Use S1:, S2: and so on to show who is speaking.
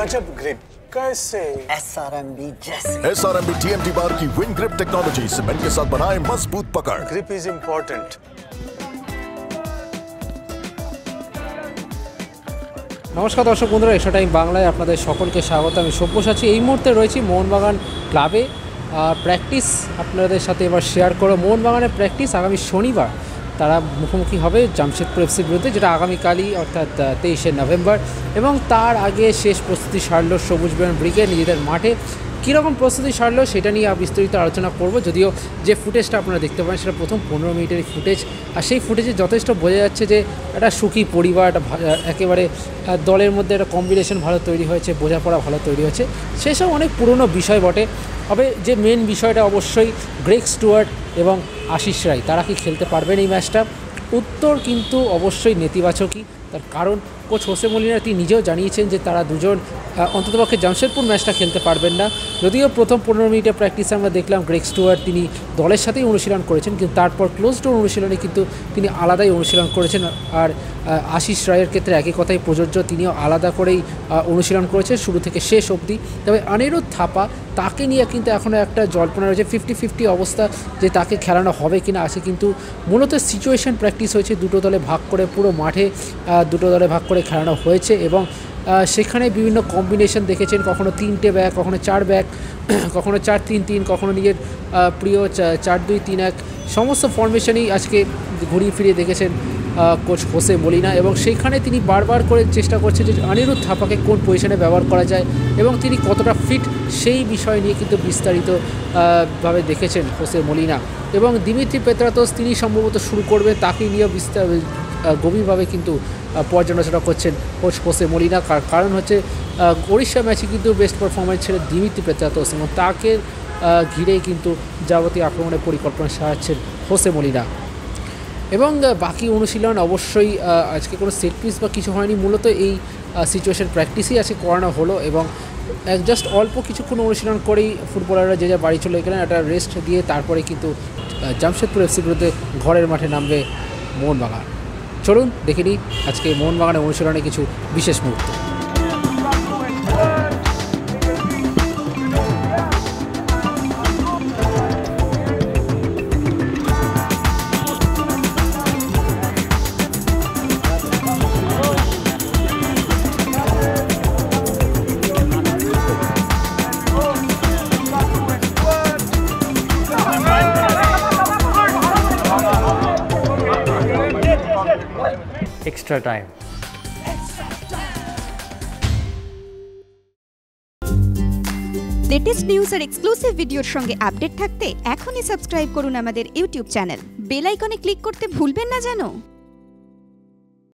S1: गजब ग्रिप कैसे
S2: SRMB जैसे
S3: SRMB TMT बार की विन ग्रिप टेक्नोलॉजी सीमेंट के साथ बनाए मजबूत पकड़।
S1: Grip is important.
S4: নমস্কার দর্শক বন্ধুরা, এশিয়া টাইম বাংলায় আপনাদের সকলকে স্বাগত। আমি সব্যসাচী। এই মুহূর্তে রয়েছি মোহনবাগান ক্লাবে। প্র্যাকটিস আপনাদের সাথে এবার শেয়ার করো। মোহনবাগানের প্র্যাকটিস আগামী শনিবার তারা মুখোমুখি হবে জামশেদপুর এফসির বিরুদ্ধে, যেটা আগামীকালই অর্থাৎ 23শে নভেম্বর। এবং তার আগে শেষ প্রস্তুতি সারল সবুজ বয়ন ব্রিগেড নিজেদের মাঠে। কীরকম প্রস্তুতি সারলো সেটা নিয়ে বিস্তারিত আলোচনা করব। যদিও যে ফুটেজটা আপনারা দেখতে পাবেন সেটা প্রথম 15 মিনিটের ফুটেজ, আর সেই ফুটেজে যথেষ্ট বোঝা যাচ্ছে যে একটা সুখী পরিবার, একেবারে দলের মধ্যে একটা কম্বিনেশন ভালো তৈরি হয়েছে, বোঝাপড়া ভালো তৈরি হয়েছে। সেসব অনেক পুরনো বিষয় বটে। তবে যে মেন বিষয়টা অবশ্যই গ্রেগ স্টুয়ার্ট এবং আশিস রায় তারা কি খেলতে পারবেন এই ম্যাচটা? উত্তর কিন্তু অবশ্যই নেতিবাচকই। তার কারণ কোচ হোসে মলিনা তিনি নিজেও জানিয়েছেন যে তারা দুজন অন্ততপক্ষে জামশেদপুর ম্যাচটা খেলতে পারবেন না। যদিও প্রথম 15 মিনিটের প্র্যাকটিসে আমরা দেখলাম গ্রেগ স্টুয়ার্ট তিনি দলের সাথেই অনুশীলন করেছেন, কিন্তু তারপর ক্লোজ ডোর অনুশীলনে কিন্তু তিনি আলাদাই অনুশীলন করেছেন। আর আশিস রায়ের ক্ষেত্রে একই কথাই প্রযোজ্য, তিনিও আলাদা করেই অনুশীলন করেছেন শুরু থেকে শেষ অবধি। তবে অনিরুদ্ধ থাপা তাকে নিয়ে কিন্তু এখনও একটা জল্পনা রয়েছে, 50-50 অবস্থা যে তাকে খেলানো হবে কিনা আছে। কিন্তু মূলত সিচুয়েশন প্র্যাকটিস হয়েছে দুটো দলে ভাগ করে, পুরো মাঠে দুটো দলে ভাগ করে খেলানো হয়েছে এবং সেখানে বিভিন্ন কম্বিনেশন দেখেছেন, কখনো 3টে ব্যাক, কখনো 4 ব্যাক, কখনো 4-3-3, কখনো নিজের প্রিয় 4-2-3-1, সমস্ত ফরমেশনেই আজকে ঘুরিয়ে ফিরিয়ে দেখেছেন কোচ হোসে মলিনা। এবং সেইখানে তিনি বারবার করে চেষ্টা করছেন যে অনিরুদ্ধ থাপাকে কোন পজিশনে ব্যবহার করা যায় এবং তিনি কতটা ফিট সেই বিষয় নিয়ে কিন্তু বিস্তারিতভাবে দেখেছেন হোসে মলিনা। এবং দিমিত্রি পেত্রাতোস তিনি সম্ভবত শুরু করবেন, তাকে নিয়েও গভীরভাবে কিন্তু পর্যালোচনা করছেন কোচ হোসে মলিনা। কারণ হচ্ছে ওড়িশা ম্যাচে কিন্তু বেস্ট পারফরমেন্স ছিল দিমিত্রি পেত্রাতোস এবং তাকে ঘিরেই কিন্তু যাবতীয় আক্রমণের পরিকল্পনা সাজাচ্ছেন হোসে মলিনা। এবং বাকি অনুশীলন অবশ্যই আজকে কোনো সেট পিস বা কিছু হয়নি, মূলত এই সিচুয়েশন প্র্যাকটিসই আজকে করানো হলো এবং জাস্ট অল্প কিছুক্ষণ অনুশীলন করেই ফুটবলাররা যে যা বাড়ি চলে গেলেন, একটা রেস্ট দিয়ে তারপরে কিন্তু জামশেদপুর এফসির বিরুদ্ধে ঘরের মাঠে নামবে মোহনবাগান। চলুন দেখে নিই আজকে মোহনবাগানের অনুশীলনে কিছু বিশেষ মুহূর্ত।
S5: Extra time.
S6: লেটেস্ট নিউজ আর এক্সক্লুসিভ ভিডিওর সঙ্গে আপডেট থাকতে এখনই সাবস্ক্রাইব করুন আমাদের ইউটিউব চ্যানেল। বেল আইকনে ক্লিক করতে ভুলবেন না যেন।